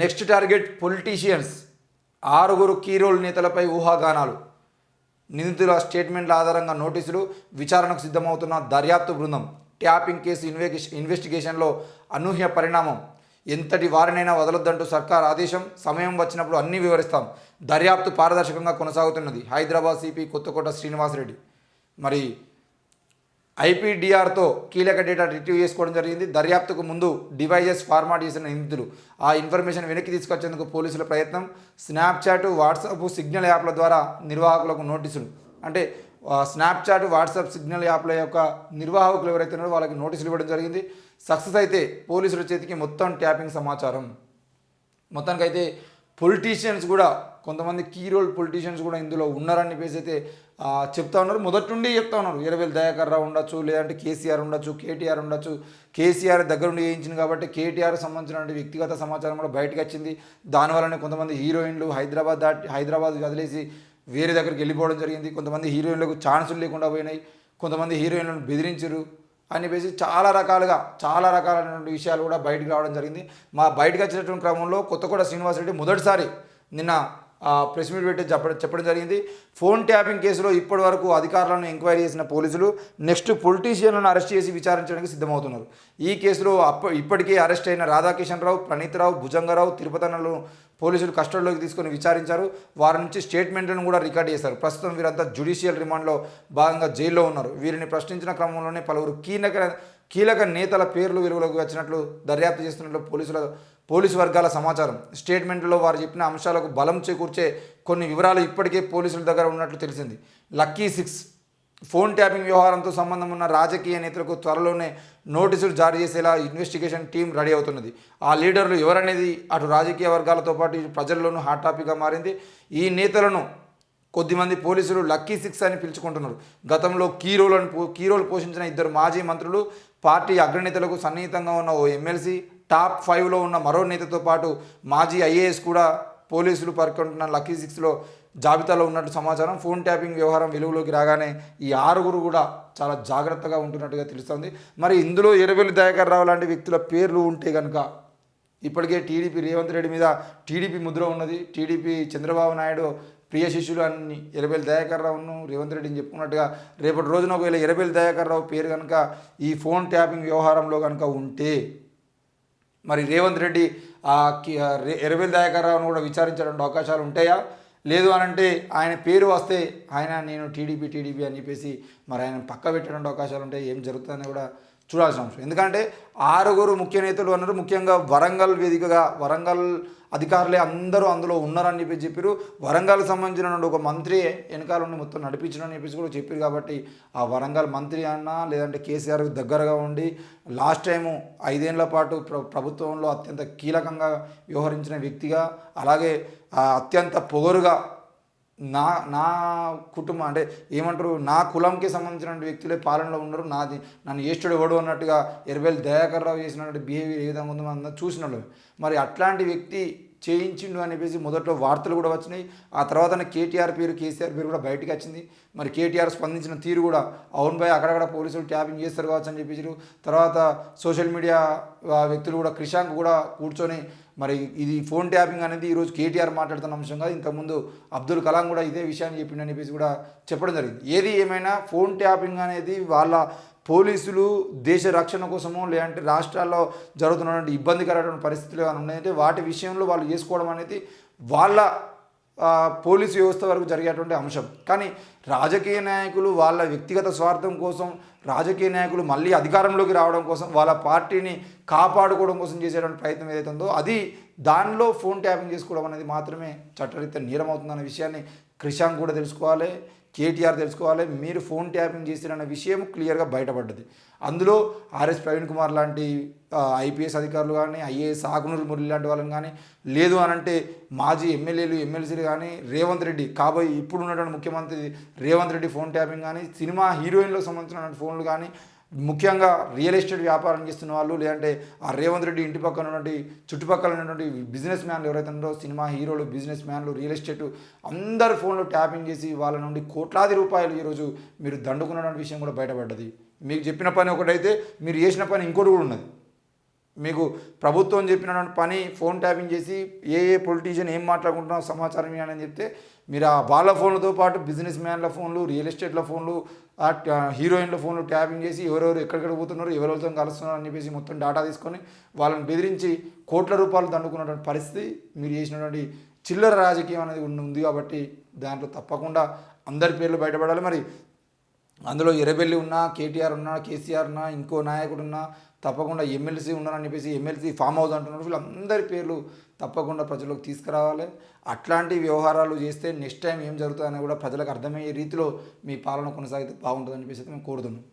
Next target politicians. 6 key role నేతలపై ఊహాగానాలు. నిందితుల స్టేట్మెంట్ల ఆధారంగా నోటీసులు. విచారణకు సిద్ధమవుతున్న దర్యాప్తు బృందం. ట్యాపింగ్ కేసు ఇన్వెస్టిగేషన్లో అనూహ్య పరిణామం. ఎంతటి వారినైనా వదలొద్దంటూ సర్కార్ ఆదేశం. సమయం వచ్చినప్పుడు అన్నీ వివరిస్తాం. దర్యాప్తు పారదర్శకంగా కొనసాగుతున్నది. హైదరాబాద్ సిపి కొత్తకోట శ్రీనివాసరెడ్డి. మరి ఐపీడీఆర్తో కీలక డేటా రిట్రీవ్ చేసుకోవడం జరిగింది. దర్యాప్తుకు ముందు డివైజెస్ ఫార్మాట్ చేసిన నిందితులు. ఆ ఇన్ఫర్మేషన్ వెనక్కి తీసుకొచ్చేందుకు పోలీసుల ప్రయత్నం. స్నాప్చాట్, వాట్సాప్, సిగ్నల్ యాప్ల ద్వారా నిర్వాహకులకు నోటీసులు. అంటే స్నాప్చాట్, వాట్సాప్, సిగ్నల్ యాప్ల యొక్క నిర్వాహకులు ఎవరైతే ఉన్నారో వాళ్ళకి నోటీసులు ఇవ్వడం జరిగింది. సక్సెస్ అయితే పోలీసుల చేతికి మొత్తం ట్యాపింగ్ సమాచారం. మొత్తానికైతే పొలిటీషియన్స్ కూడా, కొంతమంది కీ రోల్ పొలిటీషియన్స్ కూడా ఇందులో ఉన్నారని చెప్పేసి అయితే చెప్తా ఉన్నారు. మొదటి నుండి చెప్తా ఉన్నారు. ఎర్రబెల్లి దయాకర్ రావు ఉండొచ్చు, లేదంటే కేసీఆర్ ఉండొచ్చు, కేటీఆర్ ఉండొచ్చు. కేసీఆర్ దగ్గరుండి వేయించింది కాబట్టి కేటీఆర్ సంబంధించిన వ్యక్తిగత సమాచారం కూడా బయటకు వచ్చింది. దానివల్లనే కొంతమంది హీరోయిన్లు హైదరాబాద్ వదిలేసి వేరే దగ్గరికి వెళ్ళిపోవడం జరిగింది. కొంతమంది హీరోయిన్లకు ఛాన్సులు లేకుండా పోయినాయి. కొంతమంది హీరోయిన్లను బెదిరించరు అని చెప్పేసి చాలా రకాలైనటువంటి విషయాలు కూడా బయటకు రావడం జరిగింది. బయటకు వచ్చినటువంటి క్రమంలో కొత్తకోట శ్రీనివాసరెడ్డి మొదటిసారి నిన్న ప్రెస్ మీట్ పెట్టి చెప్పడం జరిగింది. ఫోన్ ట్యాపింగ్ కేసులో ఇప్పటి వరకు అధికారులను ఎంక్వైరీ చేసిన పోలీసులు నెక్స్ట్ పొలిటీషియన్లను అరెస్ట్ చేసి విచారించడానికి సిద్ధమవుతున్నారు. ఈ కేసులో ఇప్పటికే అరెస్ట్ అయిన రాధాకిషన్ రావు, ప్రణీత్ రావు, భుజంగరావు, తిరుపతన్నలను పోలీసులు కస్టడీలోకి తీసుకొని విచారించారు. వారి నుంచి స్టేట్మెంట్లను కూడా రికార్డ్ చేశారు. ప్రస్తుతం వీరంతా జ్యుడిషియల్ రిమాండ్లో భాగంగా జైల్లో ఉన్నారు. వీరిని ప్రశ్నించిన క్రమంలోనే పలువురు కీలక నేతల పేర్లు వెలుగులోకి వచ్చినట్లు దర్యాప్తు చేస్తున్నట్లు పోలీసు వర్గాల సమాచారం. స్టేట్మెంట్లో వారు చెప్పిన అంశాలకు బలం చేకూర్చే కొన్ని వివరాలు ఇప్పటికే పోలీసుల దగ్గర ఉన్నట్లు తెలిసింది. లక్కీ 6 ఫోన్ ట్యాపింగ్ వ్యవహారంతో సంబంధం ఉన్న రాజకీయ నేతలకు త్వరలోనే నోటీసులు జారీ చేసేలా ఇన్వెస్టిగేషన్ టీం రెడీ అవుతున్నది. ఆ లీడర్లు ఎవరనేది అటు రాజకీయ వర్గాలతో పాటు ప్రజల్లోనూ హాట్ టాపిక్గా మారింది. ఈ నేతలను కొద్దిమంది పోలీసులు లక్కీ 6 అని పిలుచుకుంటున్నారు. గతంలో కీ రోల్ పోషించిన 2 మాజీ మంత్రులు, పార్టీ అగ్రనేతలకు సన్నిహితంగా ఉన్న ఓ ఎమ్మెల్సీ, టాప్ 5లో ఉన్న మరో నేతతో పాటు మాజీ ఐఏఎస్ కూడా పోలీసులు పేర్కొంటున్న లక్కీ 6లో జాబితాలో ఉన్నట్టు సమాచారం. ఫోన్ ట్యాపింగ్ వ్యవహారం వెలుగులోకి రాగానే ఈ 6 కూడా చాలా జాగ్రత్తగా ఉంటున్నట్టుగా తెలుస్తుంది. మరి ఇందులో ఎర్రబెల్లి దయాకర్ రావు లాంటి వ్యక్తుల పేర్లు ఉంటే కనుక, ఇప్పటికే టీడీపీ రేవంత్ రెడ్డి మీద టీడీపీ ముద్ర ఉన్నది. టీడీపీ చంద్రబాబు నాయుడు ప్రియ శిష్యులు అని ఎర్రబెల్లి దయాకర్ రావును రేవంత్ రెడ్డిని చెప్పుకున్నట్టుగా, రేపటి రోజున ఒకవేళ ఎర్రబెల్లి దయాకర్ రావు పేరు కనుక ఈ ఫోన్ ట్యాపింగ్ వ్యవహారంలో కనుక ఉంటే, మరి రేవంత్ రెడ్డి ఎర్రబెల్లి దయాకర్ రావును కూడా విచారించడానికి అవకాశాలు ఉంటాయా? లేదు అని అంటే ఆయన పేరు వస్తే నేను టీడీపీ అని చెప్పేసి మరి ఆయన పక్క పెట్టడానికి అవకాశాలు ఉంటాయి. ఏం జరుగుతుందని కూడా చూడాల్సిన అంశం. ఎందుకంటే 6 ముఖ్య నేతలు అన్నారు. ముఖ్యంగా వరంగల్ వేదికగా వరంగల్ అధికారులే అందరూ అందులో ఉన్నారని చెప్పారు. వరంగల్కి సంబంధించిన ఒక మంత్రి వెనకాల ఉండి మొత్తం నడిపించడం అని చెప్పేసి కూడా చెప్పారు. కాబట్టి ఆ వరంగల్ మంత్రి అన్నా, లేదంటే కేసీఆర్కి దగ్గరగా ఉండి లాస్ట్ టైము 5 ఏళ్ల పాటు ప్రభుత్వంలో అత్యంత కీలకంగా వ్యవహరించిన వ్యక్తిగా, అలాగే అత్యంత పొగరుగా నా కుటుంబం అంటే ఏమంటారు, నా కులంకి సంబంధించిన వ్యక్తులే పాలనలో ఉన్నారు, నన్ను ఏష్టుడు ఎవడు అన్నట్టుగా ఎర్రబెల్లి దయాకర్ రావు చేసినటువంటి బిహేవియర్ ఏ విధంగా ఉందో మనం చూసిన వాళ్ళు. మరి అట్లాంటి వ్యక్తి చేయించిండు అని చెప్పేసి మొదట్లో వార్తలు కూడా వచ్చినాయి. ఆ తర్వాత కేసీఆర్ పేరు కూడా బయటకు వచ్చింది. మరి కేటీఆర్ స్పందించిన తీరు కూడా, అవును భయ్ అక్కడక్కడ పోలీసులు ట్యాపింగ్ చేస్తారు కావచ్చు అని చెప్పేసి. తర్వాత సోషల్ మీడియా వ్యక్తులు కూడా క్రిషాంక్ కూడా కూర్చొని మరి ఇది ఫోన్ ట్యాపింగ్ అనేది ఈరోజు కేటీఆర్ మాట్లాడుతున్న అంశంగా, ఇంతకుముందు అబ్దుల్ కలాం కూడా ఇదే విషయాన్ని చెప్పిండని చెప్పేసి కూడా చెప్పడం జరిగింది. ఏది ఏమైనా ఫోన్ ట్యాపింగ్ అనేది వాళ్ళ పోలీసులు దేశ రక్షణ కోసమో, లేదంటే రాష్ట్రాల్లో జరుగుతున్నటువంటి ఇబ్బందికరమైన పరిస్థితులు ఏమైనా ఉన్నాయంటే వాటి విషయంలో వాళ్ళు చేసుకోవడం అనేది వాళ్ళ పోలీసు వ్యవస్థ వరకు జరిగేటువంటి అంశం. కానీ రాజకీయ నాయకులు వాళ్ళ వ్యక్తిగత స్వార్థం కోసం, రాజకీయ నాయకులు మళ్ళీ అధికారంలోకి రావడం కోసం, వాళ్ళ పార్టీని కాపాడుకోవడం కోసం చేసేటువంటి ప్రయత్నం ఏదైతే ఉందో అది, దానిలో ఫోన్ ట్యాపింగ్ చేసుకోవడం అనేది మాత్రమే చట్టరీత్యా నేరం అవుతుందన్న విషయాన్ని క్రిషాంక్ కూడా తెలుసుకోవాలి, కేటీఆర్ తెలుసుకోవాలి. మీరు ఫోన్ ట్యాపింగ్ చేసిరన్న విషయం క్లియర్గా బయటపడ్డది. అందులో ఆర్ఎస్ ప్రవీణ్ కుమార్ లాంటి ఐపీఎస్ అధికారులు కానీ, ఐఏఎస్ ఆకునూరు మురళి లాంటి వాళ్ళని కానీ, లేదు అనంటే మాజీ ఎమ్మెల్యేలు ఎమ్మెల్సీలు కానీ, రేవంత్ రెడ్డి ఇప్పుడు ఉన్నటువంటి ముఖ్యమంత్రి రేవంత్ రెడ్డి ఫోన్ ట్యాపింగ్ కానీ, సినిమా హీరోయిన్లకు సంబంధించిన ఫోన్లు కానీ, ముఖ్యంగా రియల్ ఎస్టేట్ వ్యాపారం చేస్తున్న వాళ్ళు, లేదంటే ఆ రేవంత్ రెడ్డి ఇంటి పక్కన ఉన్నటువంటి చుట్టుపక్కల ఉన్నటువంటి బిజినెస్ మ్యాన్లు ఎవరైతే ఉన్నారో, సినిమా హీరోలు, బిజినెస్ మ్యాన్లు, రియల్ ఎస్టేట్ అందరి ఫోన్లో ట్యాపింగ్ చేసి వాళ్ళ నుండి కోట్లాది రూపాయలు ఈరోజు మీరు దండుకున్నటువంటి విషయం కూడా బయటపడ్డది. మీకు చెప్పిన పని ఒకటైతే మీరు చేసిన పని ఇంకోటి కూడా ఉన్నది. మీకు ప్రభుత్వం చెప్పినటువంటి పని ఫోన్ ట్యాపింగ్ చేసి ఏ పొలిటీషియన్ ఏం మాట్లాడుకుంటున్నారో సమాచారం ఇవ్వని చెప్తే మీరు ఆ వాళ్ళ ఫోన్లతో పాటు బిజినెస్ మ్యాన్ల ఫోన్లు, రియల్ ఎస్టేట్ల ఫోన్లు, హీరోయిన్ల ఫోన్లు ట్యాపింగ్ చేసి ఎవరెవరు ఎక్కడిక్కడ పోతున్నారు, ఎవరెవరితో కలుస్తున్నారు అని చెప్పేసి మొత్తం డేటా తీసుకొని వాళ్ళని బెదిరించి కోట్ల రూపాయలు దండుకున్నటువంటి పరిస్థితి మీరు చేసినటువంటి చిల్లర రాజకీయం అనేది ఉంది. కాబట్టి దాంట్లో తప్పకుండా అందరి పేర్లు బయటపడాలి. మరి అందులో ఎర్రబెల్లి ఉన్నా, కేటీఆర్ ఉన్నా, కేసీఆర్ ఉన్నా, ఇంకో నాయకుడు ఉన్నా, తప్పకుండా ఎమ్మెల్సీ ఉన్నారని చెప్పేసి ఎమ్మెల్సీ ఫామ్ హౌస్ అంటున్నారు. వీళ్ళందరి పేర్లు తప్పకుండా ప్రజలకు తీసుకురావాలి. అట్లాంటి వ్యవహారాలు చేస్తే నెక్స్ట్ టైం ఏం జరుగుతుందని కూడా ప్రజలకు అర్థమయ్యే రీతిలో మీ పాలన కొనసాగితే బాగుంటుందని చెప్పేసి మేము కోరుతున్నాం.